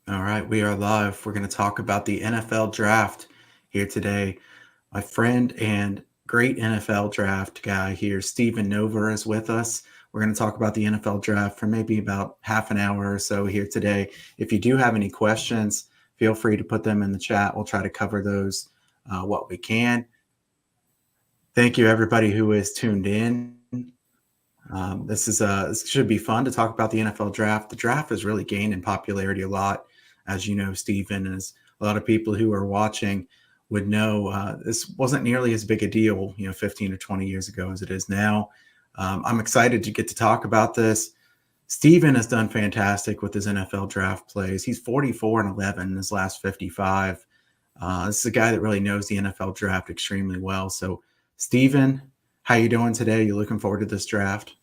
All right, we are live. We're going to talk about the NFL draft here today. My friend and great NFL draft guy here, Stephen Nover, is with us. We're going to talk about the NFL draft for maybe about half an hour or so here today. If you do have any questions, feel free to put them in the chat. We'll try to cover those what we can. Thank you, everybody who is tuned in. This should be fun to talk about the NFL draft. The draft has really gained in popularity a lot, as you know, Stephen, as a lot of people who are watching would know. This wasn't nearly as big a deal, 15 or 20 years ago as it is now. I'm excited to get to talk about this. Stephen has done fantastic with his NFL draft plays. He's 44-11 in his last 55. This is a guy that really knows the NFL draft extremely well. So, Stephen, how you doing today? You looking forward to this draft?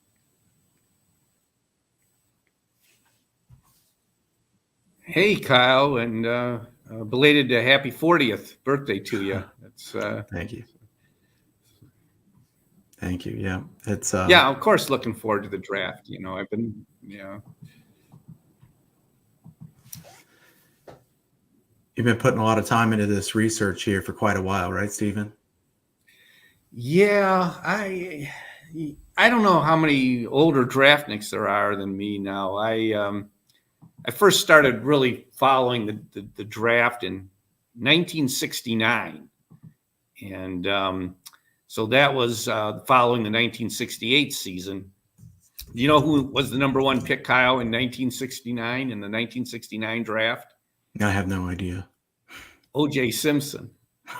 Hey, Kyle, and belated happy 40th birthday to you. It's Thank you. Thank you. Yeah, it's yeah, of course, looking forward to the draft. I've been You've been putting a lot of time into this research here for quite a while, right, Stephen? Yeah, I don't know how many older draftniks there are than me now. I first started really following the draft in 1969, and so that was following the 1968 season. Do you know who was the number one pick, Kyle, in 1969 in the 1969 draft? I have no idea. O.J. Simpson.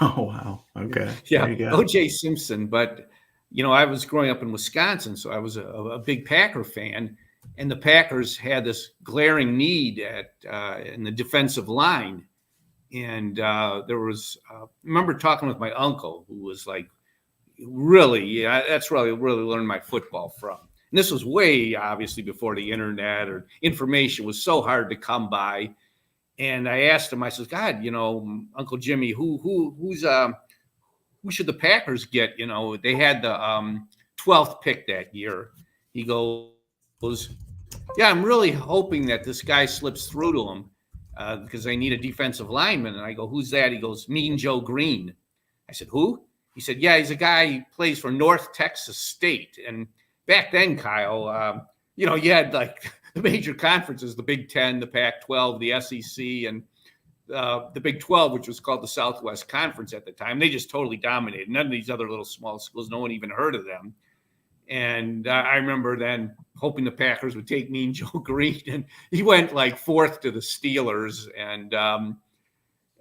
Oh, wow. Okay. Yeah, There you go. O.J. Simpson. But, I was growing up in Wisconsin, so I was a big Packer fan. And the Packers had this glaring need in the defensive line. And there was, I remember talking with my uncle, who was like, really, that's really learned my football from. And this was way, obviously, before the internet or information was so hard to come by. And I asked him, I said, God, Uncle Jimmy, who should the Packers get? They had the 12th pick that year. He goes, yeah, I'm really hoping that this guy slips through to him because they need a defensive lineman. And I go, who's that? He goes, Mean Joe Green. I said, who? He said, yeah, he's a guy who plays for North Texas State. And back then, Kyle, you had like the major conferences, the Big Ten, the Pac-12, the SEC, and the Big 12, which was called the Southwest Conference at the time. They just totally dominated. None of these other little small schools, no one even heard of them. And I remember then hoping the Packers would take Mean Joe Green, and he went like fourth to the Steelers. And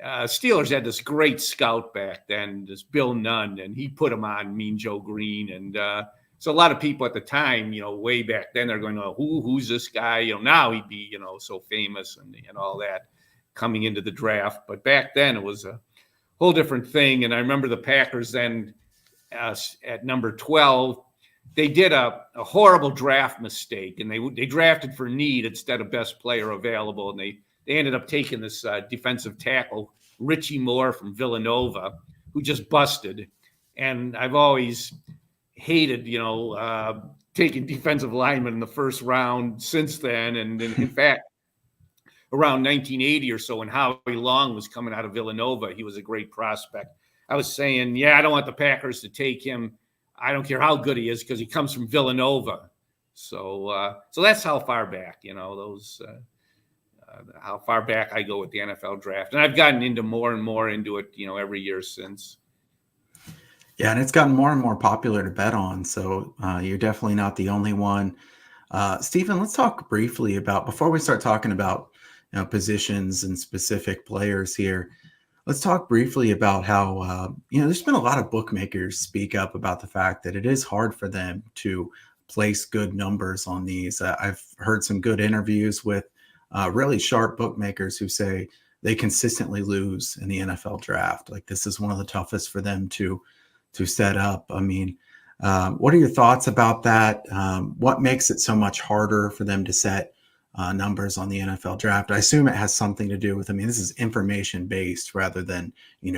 Steelers had this great scout back then, this Bill Nunn, and he put him on Mean Joe Green. And so a lot of people at the time, way back then, they're going, oh, who's this guy? Now he'd be, so famous and all that coming into the draft. But back then it was a whole different thing. And I remember the Packers then at number 12, they did a horrible draft mistake, and they drafted for need instead of best player available. And they ended up taking this defensive tackle, Richie Moore from Villanova, who just busted. And I've always hated, taking defensive linemen in the first round since then. And in fact, around 1980 or so, when Howie Long was coming out of Villanova, he was a great prospect. I was saying, yeah, I don't want the Packers to take him. I don't care how good he is because he comes from Villanova. So that's how far back, how far back I go with the NFL draft. And I've gotten into more and more into it, every year since. Yeah, and it's gotten more and more popular to bet on. So you're definitely not the only one. Stephen, let's talk briefly about, before we start talking about positions and specific players here, let's talk briefly about how, there's been a lot of bookmakers speak up about the fact that it is hard for them to place good numbers on these. I've heard some good interviews with really sharp bookmakers who say they consistently lose in the NFL draft. Like, this is one of the toughest for them to set up. I mean, what are your thoughts about that? What makes it so much harder for them to set numbers on the NFL draft? I assume it has something to do with, this is information based rather than,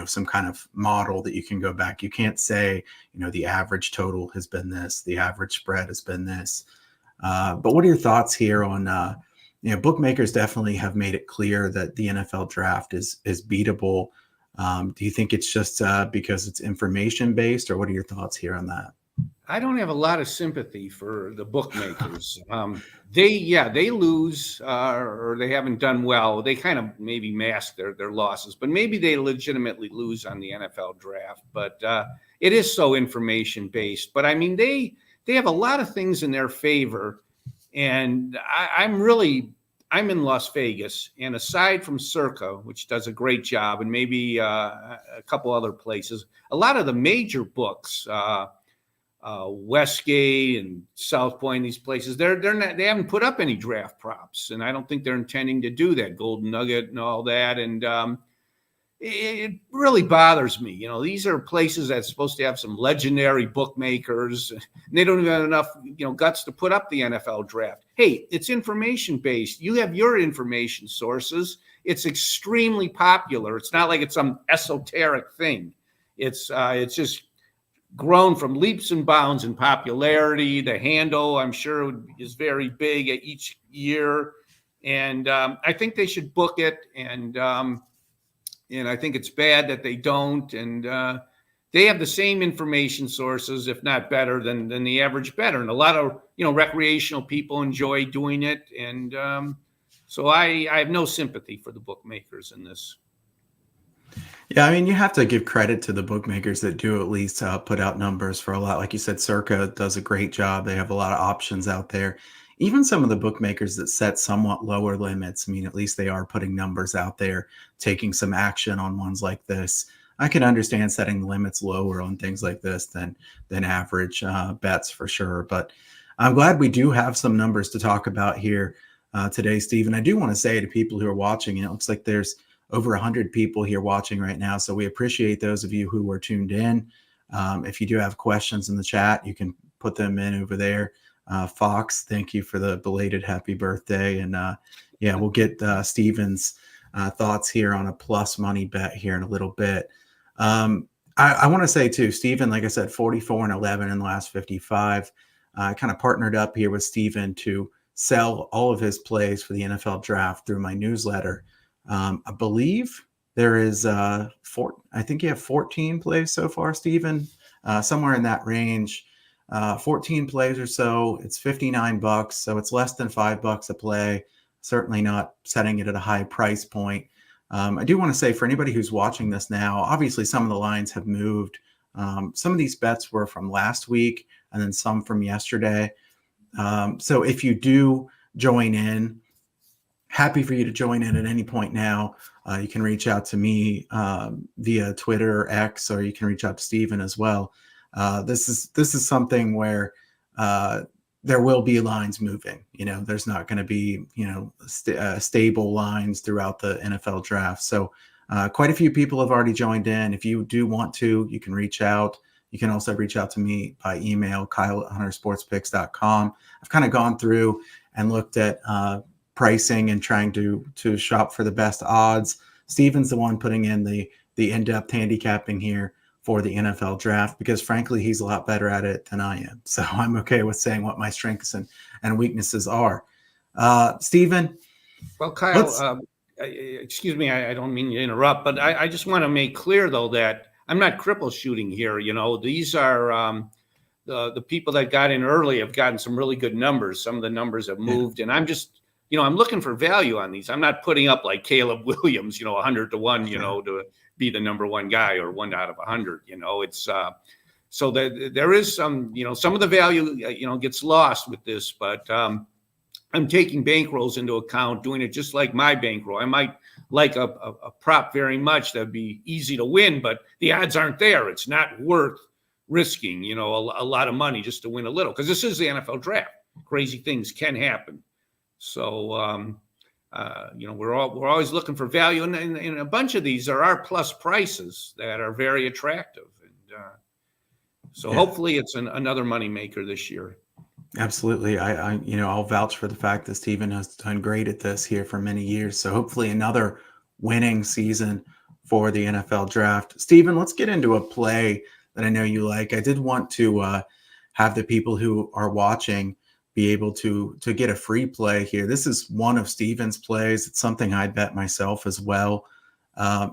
some kind of model that you can go back. You can't say, the average total has been this, the average spread has been this. But what are your thoughts here on, bookmakers definitely have made it clear that the NFL draft is beatable. Do you think it's just because it's information based, or what are your thoughts here on that? I don't have a lot of sympathy for the bookmakers. They lose or they haven't done well. They kind of maybe mask their losses, but maybe they legitimately lose on the NFL draft. But it is so information based. But I mean, they have a lot of things in their favor, and I'm in Las Vegas, and aside from Circa, which does a great job, and maybe a couple other places, a lot of the major books. Westgate and South Point, these places, they haven't put up any draft props, and I don't think they're intending to do that. Golden Nugget and all that, and it really bothers me. These are places that's supposed to have some legendary bookmakers, and they don't even have enough, guts to put up the NFL draft. Hey, it's information based. You have your information sources. It's extremely popular. It's not like it's some esoteric thing. It's just grown from leaps and bounds in popularity. The handle, I'm sure, is very big at each year, and I think they should book it. And I think it's bad that they don't. And they have the same information sources, if not better, than the average bettor. And a lot of recreational people enjoy doing it. And so I have no sympathy for the bookmakers in this. Yeah, I mean, you have to give credit to the bookmakers that do at least put out numbers for a lot. Like you said, Circa does a great job. They have a lot of options out there. Even some of the bookmakers that set somewhat lower limits, I mean, at least they are putting numbers out there, taking some action on ones like this. I can understand setting the limits lower on things like this than average bets for sure. But I'm glad we do have some numbers to talk about here today, Steve. I do want to say to people who are watching, it looks like there's over 100 people here watching right now. So we appreciate those of you who are tuned in. If you do have questions in the chat, you can put them in over there. Fox, thank you for the belated happy birthday. And we'll get Steven's thoughts here on a plus money bet here in a little bit. I want to say too, Steven, like I said, 44-11 in the last 55. I kind of partnered up here with Steven to sell all of his plays for the NFL draft through my newsletter. I believe there is I think you have 14 plays so far, Steven, somewhere in that range, 14 plays or so. It's $59, so it's less than $5 a play. Certainly not setting it at a high price point. I do want to say for anybody who's watching this now, obviously some of the lines have moved. Some of these bets were from last week and then some from yesterday. So if you do join in, happy for you to join in at any point now. You can reach out to me via Twitter or X, or you can reach out to Steven as well. This is something where there will be lines moving. There's not going to be stable lines throughout the NFL draft. So quite a few people have already joined in. If you do want to, you can reach out. You can also reach out to me by email, kyle@huntersportspicks.com. I've kind of gone through and looked at pricing and trying to shop for the best odds. Steven's the one putting in the in-depth handicapping here for the NFL draft because frankly, he's a lot better at it than I am. So I'm okay with saying what my strengths and weaknesses are. Steven? Well, Kyle, excuse me, I don't mean to interrupt, but I just want to make clear though that I'm not cripple shooting here. These are the people that got in early have gotten some really good numbers. Some of the numbers have moved, and I'm just I'm looking for value on these. I'm not putting up like Caleb Williams, 100 to 1, to be the number one guy or 1 out of 100. It's so that there is some, some of the value, gets lost with this. But I'm taking bankrolls into account, doing it just like my bankroll. I might like a prop very much that'd be easy to win, but the odds aren't there. It's not worth risking, a lot of money just to win a little, because this is the NFL draft. Crazy things can happen. So, we're always looking for value, and a bunch of these are our plus prices that are very attractive, and hopefully it's another moneymaker this year. Absolutely. I'll vouch for the fact that Steven has done great at this here for many years. So hopefully another winning season for the NFL draft. Steven, let's get into a play that I know you like. I did want to have the people who are watching be able to get a free play here. This is one of Steven's plays. It's something I'd bet myself as well.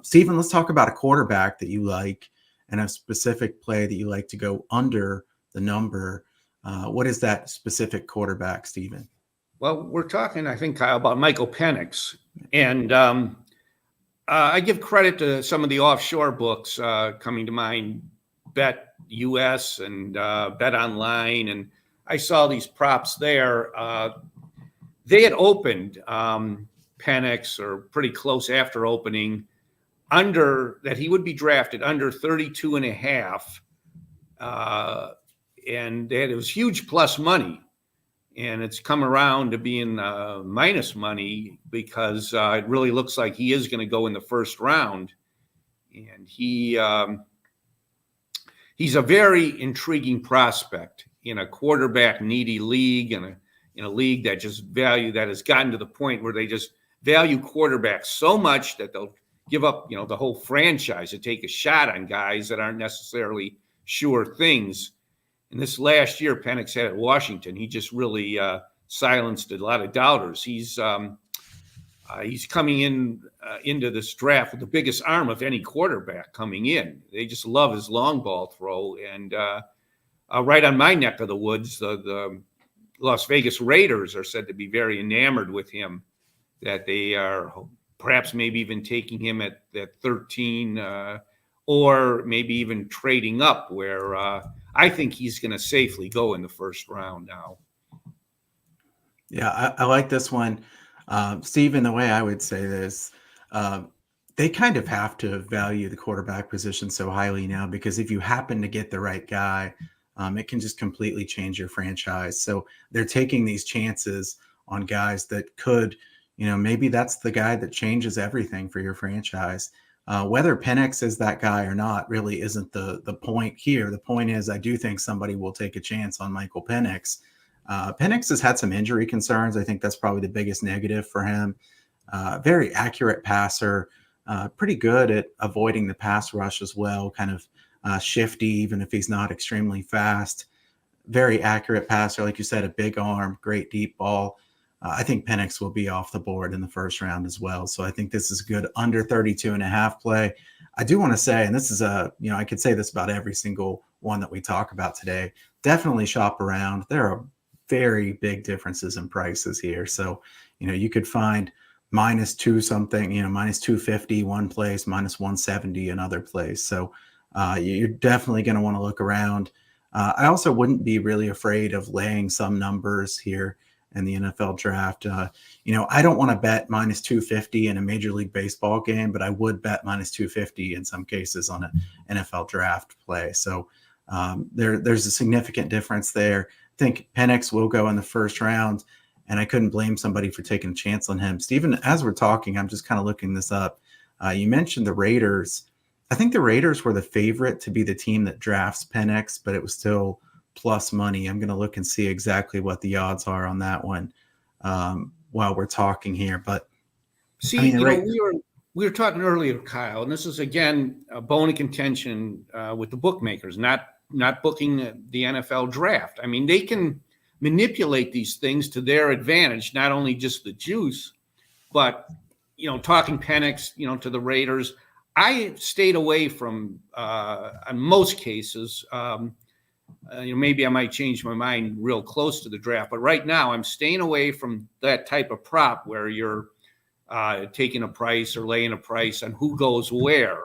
Steven, let's talk about a quarterback that you like and a specific play that you like to go under the number. What is that specific quarterback, Steven? Well, we're talking, I think, Kyle, about Michael Penix. And I give credit to some of the offshore books coming to mind, Bet US and Bet Online. And I saw these props there. They had opened Penix, or pretty close after opening, under that he would be drafted under 32 and a half. And it was huge plus money. And it's come around to being minus money because it really looks like he is going to go in the first round. And he's a very intriguing prospect in a quarterback needy league, and in a league that has gotten to the point where they just value quarterbacks so much that they'll give up, the whole franchise to take a shot on guys that aren't necessarily sure things. And this last year, Penix had at Washington, he just really silenced a lot of doubters. He's coming into this draft with the biggest arm of any quarterback coming in. They just love his long ball throw. And right on my neck of the woods, the Las Vegas Raiders are said to be very enamored with him, that they are perhaps maybe even taking him at 13 or maybe even trading up, where I think he's going to safely go in the first round now. Yeah, I like this one. Steven, the way I would say this, they kind of have to value the quarterback position so highly now, because if you happen to get the right guy, it can just completely change your franchise. So they're taking these chances on guys that could, maybe that's the guy that changes everything for your franchise. Whether Penix is that guy or not really isn't the point here. The point is, I do think somebody will take a chance on Michael Penix. Penix has had some injury concerns. I think that's probably the biggest negative for him. Very accurate passer, pretty good at avoiding the pass rush as well, kind of shifty, even if he's not extremely fast. Very accurate passer, like you said, a big arm, great deep ball. I think Penix will be off the board in the first round as well. So I think this is good under 32 and a half play. I do want to say, and this is I could say this about every single one that we talk about today, definitely shop around. There are very big differences in prices here. So, you could find -2 something, -250 one place, -170 another place. So you're definitely going to want to look around. I also wouldn't be really afraid of laying some numbers here in the NFL draft. I don't want to bet -250 in a Major League Baseball game, but I would bet -250 in some cases on an NFL draft play. So there's a significant difference there. I think Penix will go in the first round, and I couldn't blame somebody for taking a chance on him. Steven, as we're talking, I'm just kind of looking this up. You mentioned the Raiders. I think the Raiders were the favorite to be the team that drafts Penix, but it was still plus money. I'm going to look and see exactly what the odds are on that one while we're talking here. But see, we were talking earlier, Kyle, and this is again a bone of contention with the bookmakers, not booking the NFL draft. I mean, they can manipulate these things to their advantage, not only just the juice, but talking Penix, to the Raiders. I stayed away from, in most cases, maybe I might change my mind real close to the draft, but right now I'm staying away from that type of prop where you're taking a price or laying a price on who goes where.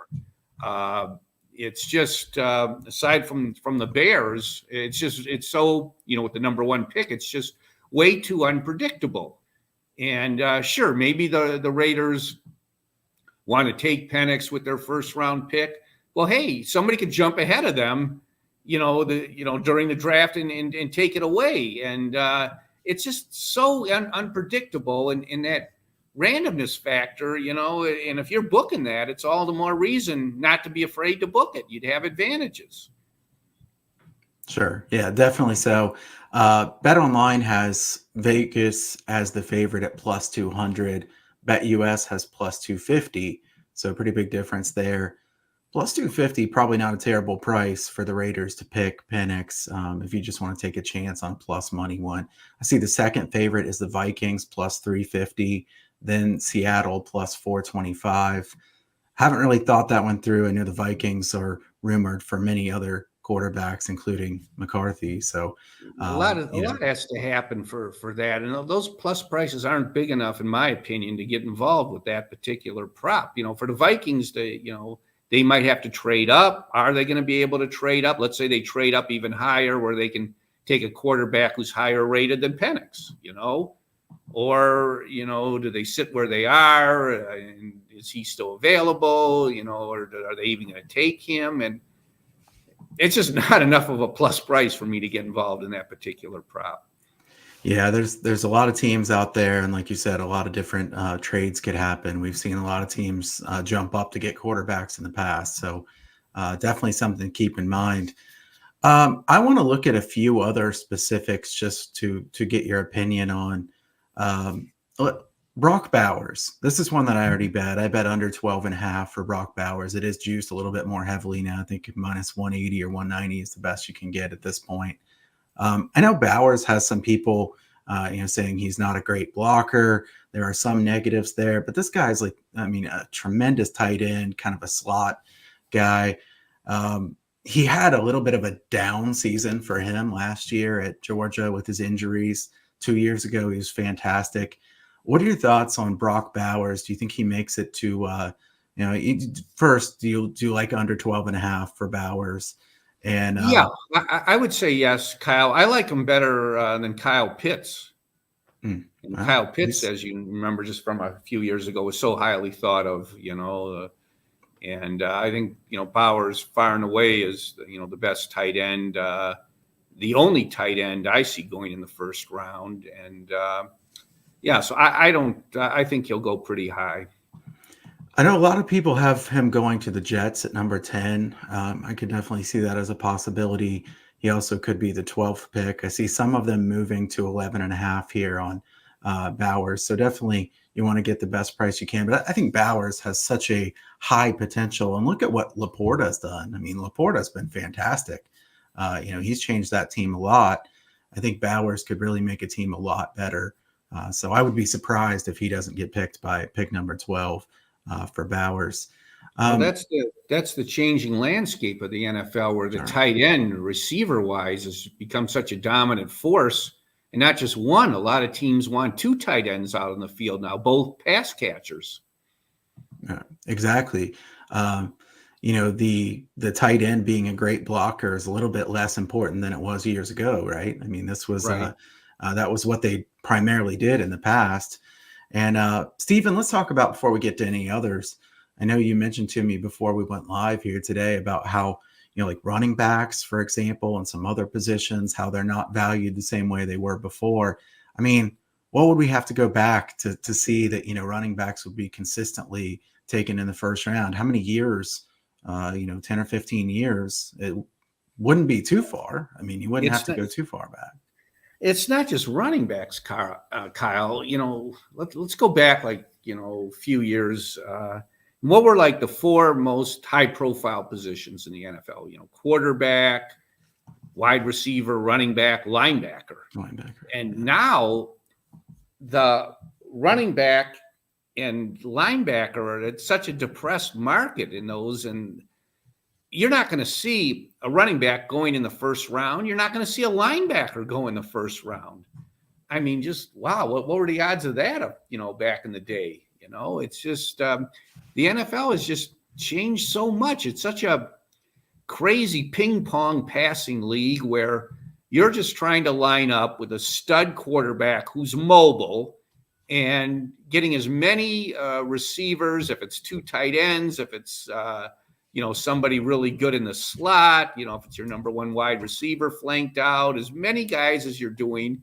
It's just, aside from the Bears, it's so, with the number one pick, it's just way too unpredictable. And sure, maybe the Raiders want to take Penix with their first round pick. Well, hey, somebody could jump ahead of them, during the draft and take it away. And it's just so unpredictable. And that randomness factor, and if you're booking that, it's all the more reason not to be afraid to book it. You'd have advantages. Sure. Yeah, definitely so. Bet Online has Vegas as the favorite at plus 200. Bet US has plus 250. So pretty big difference there. Plus 250, probably not a terrible price for the Raiders to pick Penix if you just want to take a chance on plus money one. I see the second favorite is the Vikings plus 350, then Seattle plus 425. Haven't really thought that one through. I know the Vikings are rumored for many other quarterbacks, including McCarthy. So, A lot has to happen for that, and those plus prices aren't big enough, in my opinion, to get involved with that particular prop. For the Vikings, they might have to trade up. Are they going to be able to trade up? Let's say they trade up even higher, where they can take a quarterback who's higher rated than Penix. Or do they sit where they are? And is he still available? Or are they even going to take him? And it's just not enough of a plus price for me to get involved in that particular prop. yeah, there's a lot of teams out there, and like you said, a lot of different trades could happen. We've seen a lot of teams jump up to get quarterbacks in the past, so definitely something to keep in mind. I want to look at a few other specifics just to get your opinion on. Um, Brock Bowers. This is one that I already bet. I bet under 12.5 for Brock Bowers. It is juiced a little bit more heavily now. I think minus 180 or 190 is the best you can get at this point. I know Bowers has some people, saying he's not a great blocker. There are some negatives there, but this guy's a tremendous tight end, kind of a slot guy. He had a little bit of a down season for him last year at Georgia with his injuries. 2 years ago, he was fantastic. What are your thoughts on Brock Bowers? Do you think he makes it to, first, do you like under 12.5 for Bowers? And yeah, I would say yes, Kyle. I like him better than Kyle Pitts. And well, Kyle Pitts, as you remember, just from a few years ago, was so highly thought of, and I think, Bowers far and away is, the best tight end, the only tight end I see going in the first round. And so I think he'll go pretty high. I know a lot of people have him going to the Jets at number 10. I could definitely see that as a possibility. He also could be the 12th pick. I see some of them moving to 11.5 here on Bowers. So definitely you want to get the best price you can. But I think Bowers has such a high potential. And look at what Laporta's done. I mean, Laporta's been fantastic. He's changed that team a lot. I think Bowers could really make a team a lot better. So I would be surprised if he doesn't get picked by pick number 12 for Bowers. Well, that's the changing landscape of the NFL, where the tight end, receiver-wise, has become such a dominant force. And not just one. A lot of teams want two tight ends out on the field now, both pass catchers. Exactly. The tight end being a great blocker is a little bit less important than it was years ago, right? I mean, this was Right. that was what they primarily did in the past. And Stephen, let's talk about, before we get to any others, I know you mentioned to me before we went live here today about how, like running backs, for example, and some other positions, how they're not valued the same way they were before. I mean, what would we have to go back to see that, running backs would be consistently taken in the first round? How many years, 10 or 15 years? It wouldn't be too far. I mean, you wouldn't have to go too far back. It's not just running backs, Kyle. Let's go back a few years. What were the four most high-profile positions in the NFL? Quarterback, wide receiver, running back, linebacker. And now the running back and linebacker are at such a depressed market in those, and you're not going to see a running back going in the first round. You're not going to see a linebacker go in the first round. I mean, just wow, what were the odds of that? Back in the day, it's just the NFL has just changed so much. It's such a crazy ping pong passing league where you're just trying to line up with a stud quarterback who's mobile and getting as many receivers. If it's two tight ends, if it's somebody really good in the slot, if it's your number one wide receiver flanked out, as many guys as you're doing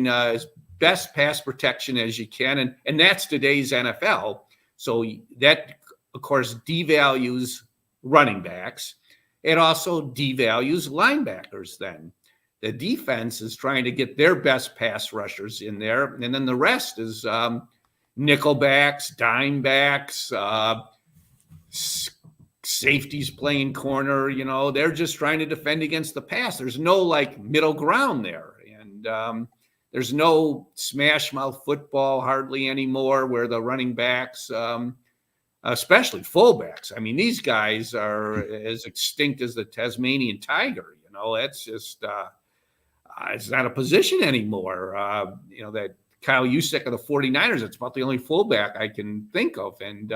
as best pass protection as you can. And that's today's NFL. So that, of course, devalues running backs. It also devalues linebackers then. The defense is trying to get their best pass rushers in there. And then the rest is nickelbacks, dimebacks, safeties playing corner. They're just trying to defend against the pass. There's no like middle ground there. And there's no smash mouth football hardly anymore where the running backs, especially fullbacks. I mean, these guys are as extinct as the Tasmanian tiger. That's just, it's not a position anymore. That Kyle Juszczyk of the 49ers, it's about the only fullback I can think of. And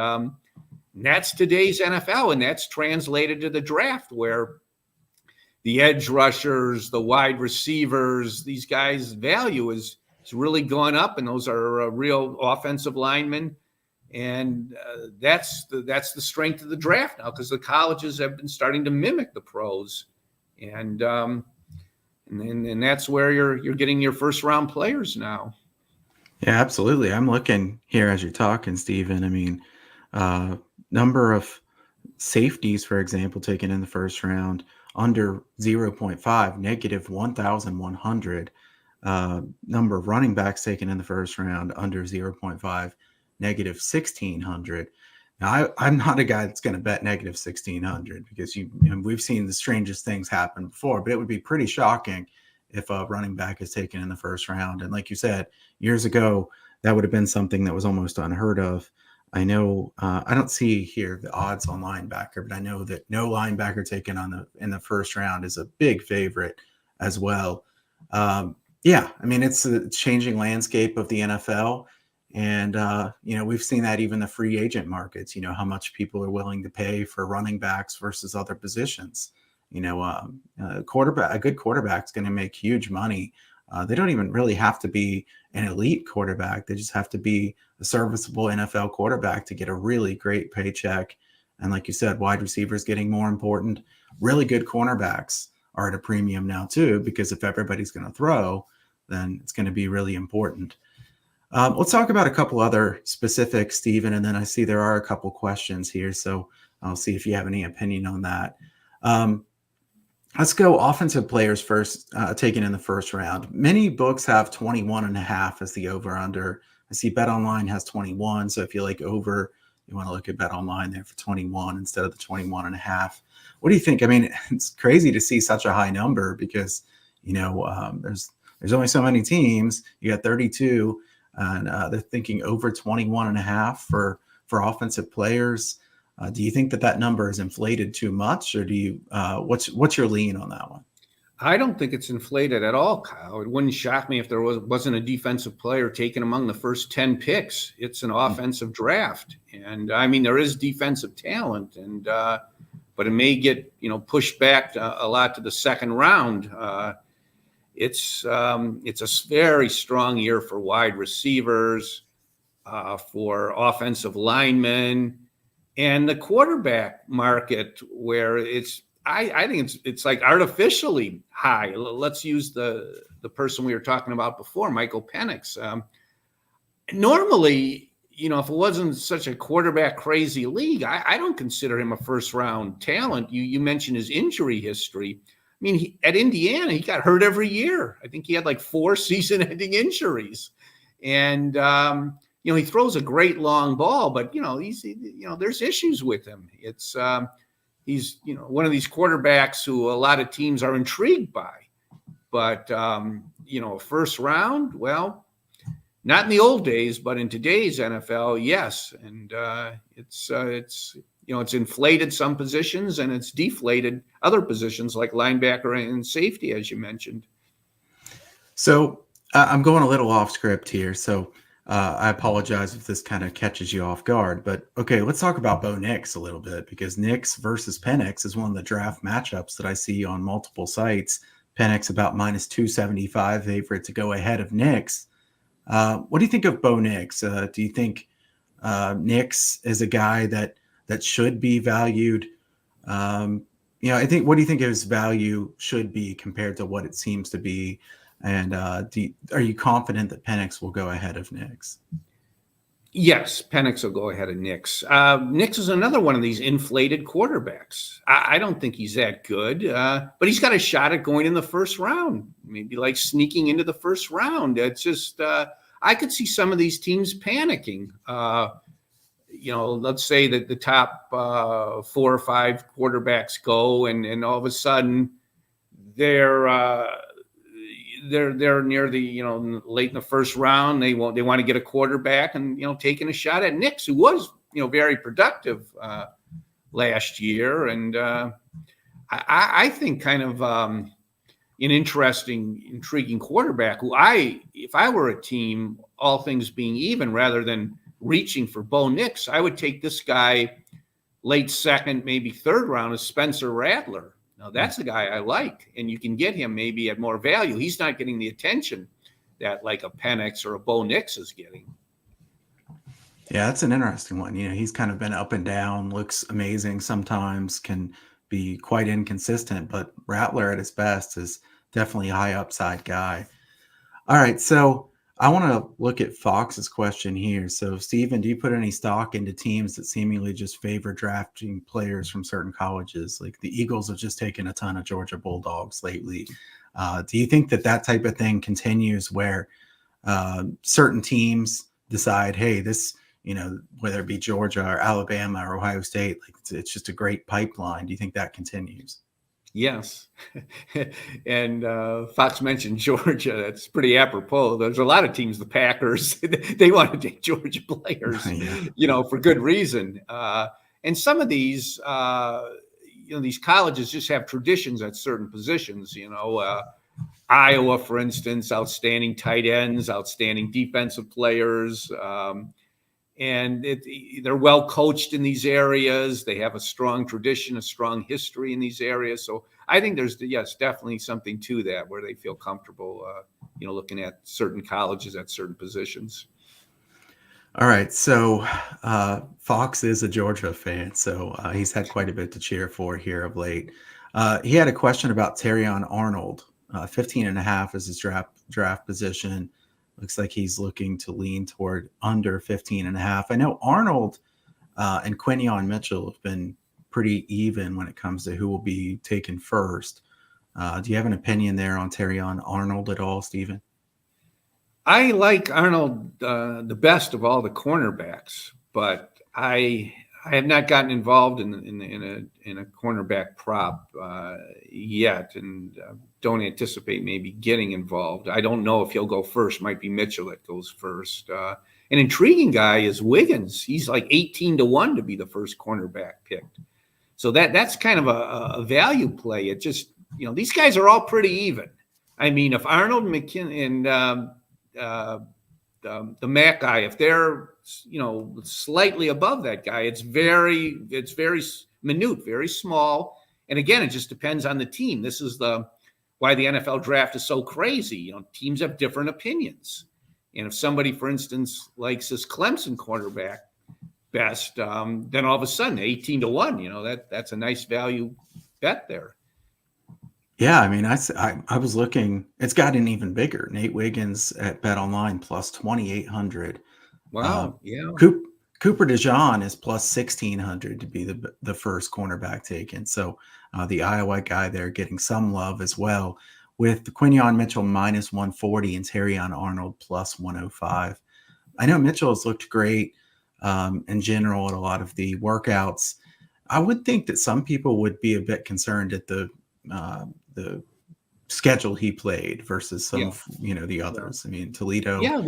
that's today's NFL, and that's translated to the draft where the edge rushers, the wide receivers, these guys' value is really gone up, and those are real offensive linemen. And that's the strength of the draft now, because the colleges have been starting to mimic the pros, and that's where you're getting your first round players now. Yeah, absolutely. I'm looking here as you're talking, Stephen. I mean, number of safeties, for example, taken in the first round under 0.5, negative 1,100. Number of running backs taken in the first round under 0.5, negative 1,600. Now, I'm not a guy that's going to bet negative 1,600 because we've seen the strangest things happen before, but it would be pretty shocking if a running back is taken in the first round. And like you said, years ago, that would have been something that was almost unheard of. I know I don't see here the odds on linebacker, but I know that no linebacker taken in the first round is a big favorite as well. Yeah, I mean, it's a changing landscape of the NFL. And, we've seen that even the free agent markets, how much people are willing to pay for running backs versus other positions. A good quarterback's going to make huge money. They don't even really have to be an elite quarterback. They just have to be a serviceable NFL quarterback to get a really great paycheck. And like you said, wide receivers getting more important. Really good cornerbacks are at a premium now too, because if everybody's going to throw, then it's going to be really important. Let's talk about a couple other specifics, Stephen, and then I see there are a couple questions here, so I'll see if you have any opinion on that. Let's go offensive players first, taken in the first round. Many books have 21.5 as the over-under. I see BetOnline has 21, so if you like over, you want to look at BetOnline there for 21 instead of the 21.5. What do you think? I mean, it's crazy to see such a high number because, there's only so many teams. You got 32. And they're thinking over 21.5 for offensive players. Do you think that number is inflated too much, or do you? What's your lean on that one? I don't think it's inflated at all, Kyle. It wouldn't shock me if there wasn't a defensive player taken among the first 10 picks. It's an offensive draft, and I mean there is defensive talent, and but it may get pushed back a lot to the second round. It's a very strong year for wide receivers, for offensive linemen, and the quarterback market where I think it's like artificially high. Let's use the person we were talking about before, Michael Penix. Normally, if it wasn't such a quarterback crazy league, I don't consider him a first round talent. You mentioned his injury history. I mean, at Indiana, he got hurt every year. I think he had like 4 season-ending injuries, and he throws a great long ball, but there's issues with him. It's he's one of these quarterbacks who a lot of teams are intrigued by, but first round, well, not in the old days, but in today's NFL, yes, and it's inflated some positions and it's deflated other positions like linebacker and safety, as you mentioned. So I'm going a little off script here. So I apologize if this kind of catches you off guard, but okay, let's talk about Bo Nix a little bit because Nix versus Penix is one of the draft matchups that I see on multiple sites. Penix about minus 275 favorite to go ahead of Nix. What do you think of Bo Nix? Do you think Nix is a guy that should be valued? What do you think his value should be compared to what it seems to be? And are you confident that Penix will go ahead of Nix? Yes, Penix will go ahead of Nix. Nix is another one of these inflated quarterbacks. I don't think he's that good, but he's got a shot at going in the first round, maybe like sneaking into the first round. It's just I could see some of these teams panicking. let's say that the top 4 or 5 quarterbacks go, and all of a sudden they're they're near the late in the first round. They want to get a quarterback, and taking a shot at Nix, who was very productive last year, and I think kind of an interesting, intriguing quarterback. Who if I were a team, all things being even, rather than reaching for Bo Nix, I would take this guy late second, maybe third round, is Spencer Rattler. Now that's the guy I like, and you can get him maybe at more value. He's not getting the attention that like a Penix or a Bo Nix is getting. Yeah, that's an interesting one. He's kind of been up and down, looks amazing sometimes, can be quite inconsistent, but Rattler at his best is definitely a high upside guy. All right, so I want to look at Fox's question here. So, Stephen, do you put any stock into teams that seemingly just favor drafting players from certain colleges? Like the Eagles have just taken a ton of Georgia Bulldogs lately. Do you think that type of thing continues where certain teams decide, hey, this, whether it be Georgia or Alabama or Ohio State, like it's just a great pipeline? Do you think that continues? Yes. And Fox mentioned Georgia. That's pretty apropos. There's a lot of teams, the Packers, they want to take Georgia players, Yeah. For good reason. And some of these, these colleges just have traditions at certain positions, Iowa, for instance, outstanding tight ends, outstanding defensive players. And they're well coached in these areas. They have a strong tradition, a strong history in these areas. So I think there's, definitely something to that where they feel comfortable, looking at certain colleges at certain positions. All right. So Fox is a Georgia fan, so he's had quite a bit to cheer for here of late. He had a question about Terrion Arnold. 15.5 is his draft position. Looks like he's looking to lean toward under 15.5. I know Arnold and Quinion Mitchell have been pretty even when it comes to who will be taken first. Do you have an opinion there on Terrion Arnold at all, Stephen? I like Arnold the best of all the cornerbacks, but I have not gotten involved in a cornerback prop yet, and don't anticipate maybe getting involved. I don't know if he'll go first. Might be Mitchell that goes first. An intriguing guy is Wiggins. He's like 18-1 to be the first cornerback picked. So that's kind of a value play. It just, these guys are all pretty even. I mean, if Arnold, McKinnon, and the Mac guy, if they're slightly above that guy, it's very minute, very small. And again, it just depends on the team. This is why the NFL draft is so crazy. Teams have different opinions. And if somebody, for instance, likes this Clemson quarterback best, then all of a sudden 18-1, that's a nice value bet there. Yeah, I mean, I was looking. It's gotten even bigger. Nate Wiggins at Bet Online plus 2,800. Wow, yeah. Cooper DeJean is plus 1,600 to be the first cornerback taken. So the Iowa guy there getting some love as well, with Quinion Mitchell minus 140 and Terrion Arnold plus 105. I know Mitchell has looked great in general at a lot of the workouts. I would think that some people would be a bit concerned at the schedule he played versus some of the others. I mean, Toledo. Yeah,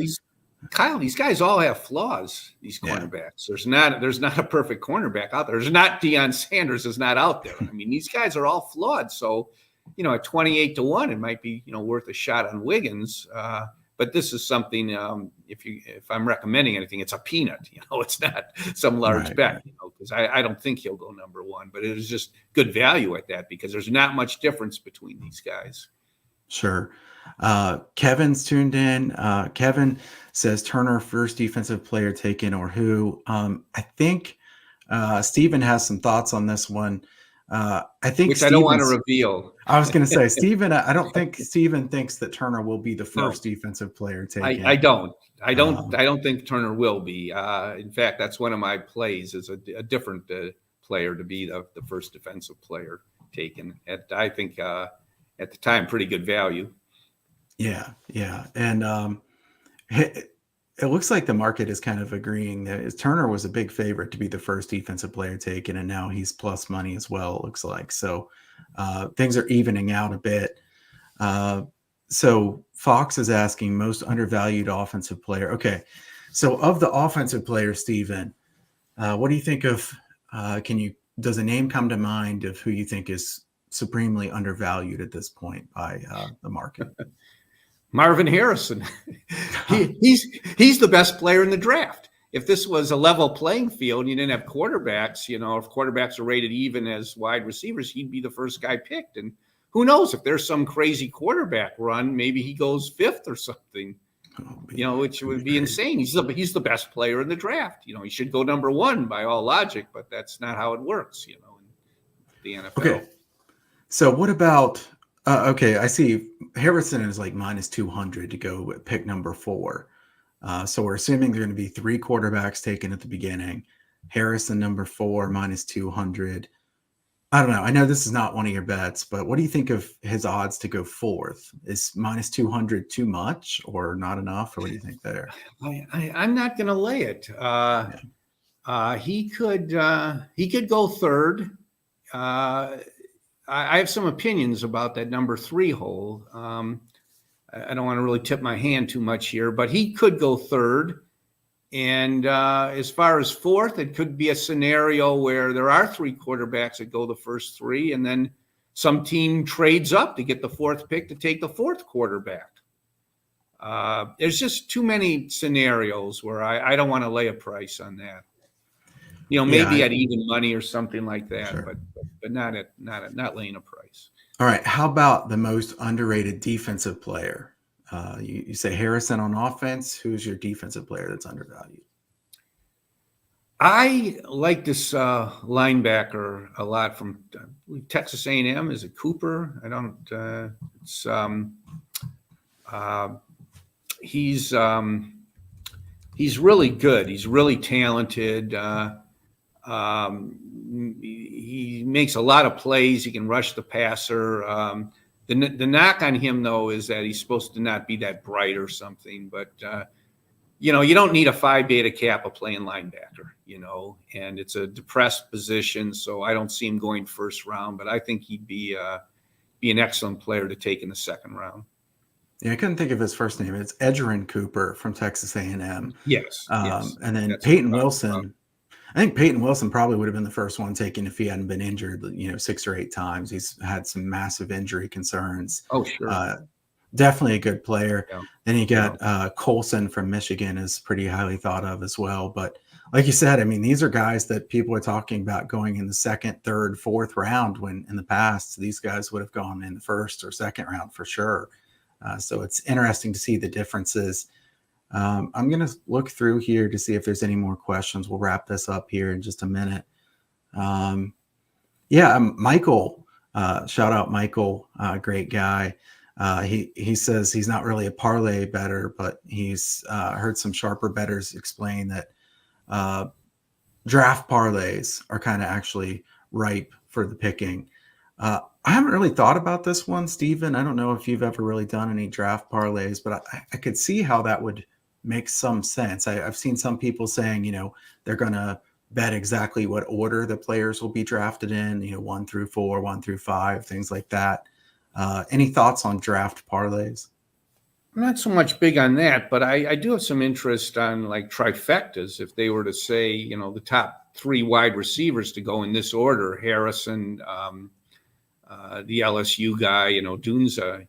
these guys all have flaws. These cornerbacks. Yeah. There's not a perfect cornerback out there. There's not Deion Sanders is not out there. I mean, these guys are all flawed. So, at 28-1, it might be worth a shot on Wiggins. But this is something. If I'm recommending anything, it's a peanut. It's not some large bet. Because I don't think he'll go number one. But it is just good value at that because there's not much difference between these guys. Sure. Kevin's tuned in. Kevin says Turner first defensive player taken or who? I think Stephen has some thoughts on this one. I think which I don't want to reveal. I was going to say, Stephen, I don't think Stephen thinks that Turner will be the first defensive player taken. I don't think Turner will be. In fact, that's one of my plays is a different player to be the first defensive player taken. I think at the time, pretty good value. Yeah. And it looks like the market is kind of agreeing that Turner was a big favorite to be the first defensive player taken, and now he's plus money as well, it looks like. So things are evening out a bit. Uh, so Fox is asking most undervalued offensive player. Okay. So of the offensive players, Steven, what do you think of, does a name come to mind of who you think is supremely undervalued at this point by the market? Marvin Harrison. He's the best player in the draft. If this was a level playing field and you didn't have quarterbacks, if quarterbacks are rated even as wide receivers, he'd be the first guy picked. And who knows, if there's some crazy quarterback run, maybe he goes fifth or something, which would be insane. He's the best player in the draft. He should go number one by all logic, but that's not how it works, in the NFL. Okay. So what about, okay, I see Harrison is like minus 200 to go pick number 4. So we're assuming there are going to be 3 quarterbacks taken at the beginning. Harrison, number 4, minus 200. I don't know. I know this is not one of your bets, but what do you think of his odds to go 4th? Is minus 200 too much or not enough? Or what do you think there? I'm not going to lay it. He could go 3rd. I have some opinions about that number 3 hole. I don't want to really tip my hand too much here, but he could go 3rd. And as far as 4th, it could be a scenario where there are 3 quarterbacks that go the first 3, and then some team trades up to get the 4th pick to take the 4th quarterback. There's just too many scenarios where I don't want to lay a price on that. Maybe at even money or something like that, sure. but not laying a price. All right. How about the most underrated defensive player? You say Harrison on offense. Who's your defensive player that's undervalued? I like this linebacker a lot from Texas A&M. Is it Cooper? I don't. He's really good. He's really talented. He makes a lot of plays. He can rush the passer. The knock on him, though, is that he's supposed to not be that bright or something. But, you don't need a Phi Beta Kappa playing linebacker, and it's a depressed position. So I don't see him going first round, but I think he'd be an excellent player to take in the 2nd round. Yeah, I couldn't think of his first name. It's Edgerrin Cooper from Texas A&M. Yes. And then Peyton Wilson. I think Peyton Wilson probably would have been the first one taken if he hadn't been injured, 6 or 8 times. He's had some massive injury concerns. Oh, sure. Definitely a good player. Yeah. Then you got Colson from Michigan is pretty highly thought of as well. But like you said, I mean, these are guys that people are talking about going in the 2nd, 3rd, 4th round, when in the past these guys would have gone in the 1st or 2nd round for sure. So it's interesting to see the differences. I'm going to look through here to see if there's any more questions. We'll wrap this up here in just a minute. Michael, shout out Michael, great guy. He says he's not really a parlay bettor, but he's heard some sharper bettors explain that draft parlays are kind of actually ripe for the picking. I haven't really thought about this one, Steven. I don't know if you've ever really done any draft parlays, but I could see how that would make some sense. I've seen some people saying, they're going to bet exactly what order the players will be drafted in, 1 through 4, 1 through 5, things like that. Any thoughts on draft parlays? I'm not so much big on that, but I do have some interest on like trifectas. If they were to say, the top 3 wide receivers to go in this order, Harrison, the LSU guy, Dunza,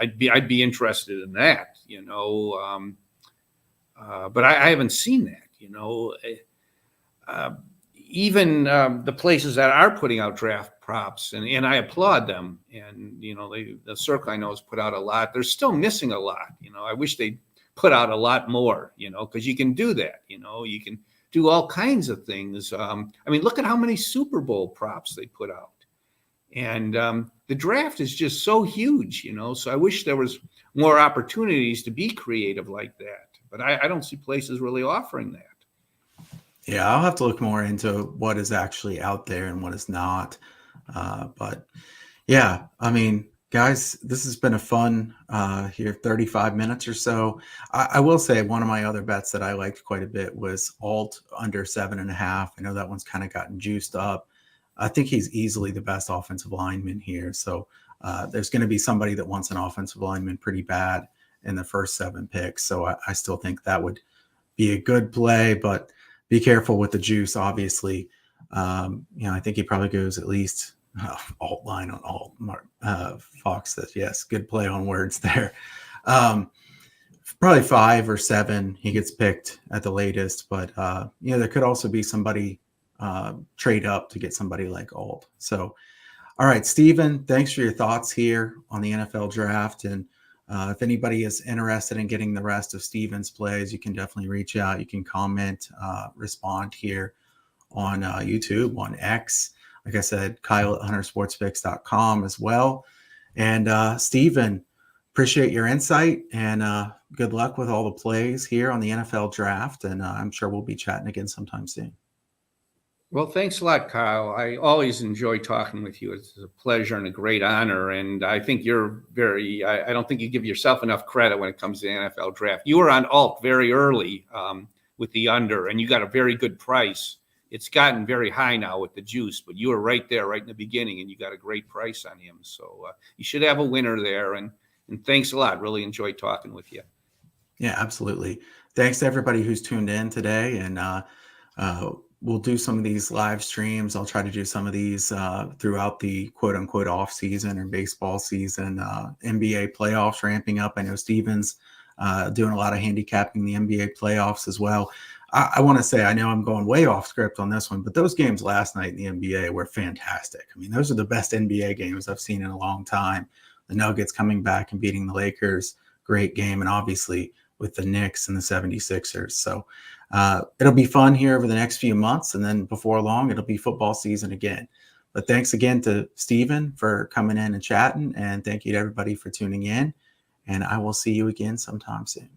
I'd be interested in that, but I haven't seen that, even the places that are putting out draft props, and I applaud them. And, the Circle I know has put out a lot. They're still missing a lot. I wish they'd put out a lot more, because you can do that. You can do all kinds of things. Look at how many Super Bowl props they put out. And the draft is just so huge, so I wish there was more opportunities to be creative like that. But I don't see places really offering that. Yeah, I'll have to look more into what is actually out there and what is not. But yeah, Guys, this has been a fun here 35 minutes or so. I will say one of my other bets that I liked quite a bit was alt under 7.5. I know that one's kind of gotten juiced up. I think he's easily the best offensive lineman here. So there's going to be somebody that wants an offensive lineman pretty bad in the first 7 picks. So I still think that would be a good play, but be careful with the juice, obviously. I think he probably goes at least alt line on alt. Fox says, yes, good play on words there. Probably 5 or 7, he gets picked at the latest, but there could also be somebody trade up to get somebody like alt. So, all right, Stephen, thanks for your thoughts here on the NFL draft. And if anybody is interested in getting the rest of Stephen's plays, you can definitely reach out. You can comment, respond here on YouTube, on X. Like I said, Kyle at huntersportspicks.com as well. And Stephen, appreciate your insight and good luck with all the plays here on the NFL draft. And I'm sure we'll be chatting again sometime soon. Well, thanks a lot, Kyle. I always enjoy talking with you. It's a pleasure and a great honor. And I think you're I don't think you give yourself enough credit when it comes to the NFL draft. You were on alt very early with the under, and you got a very good price. It's gotten very high now with the juice, but you were right there, right in the beginning, and you got a great price on him. So you should have a winner there. And thanks a lot. Really enjoyed talking with you. Yeah, absolutely. Thanks to everybody who's tuned in today. And we'll do some of these live streams. I'll try to do some of these throughout the quote unquote off season or baseball season. NBA playoffs ramping up. I know Steven's doing a lot of handicapping the NBA playoffs as well. I want to say, I know I'm going way off script on this one, but those games last night in the NBA were fantastic. I mean, those are the best NBA games I've seen in a long time. The Nuggets coming back and beating the Lakers, great game. And obviously with the Knicks and the 76ers. So it'll be fun here over the next few months. And then before long, it'll be football season again. But thanks again to Stephen for coming in and chatting. And thank you to everybody for tuning in. And I will see you again sometime soon.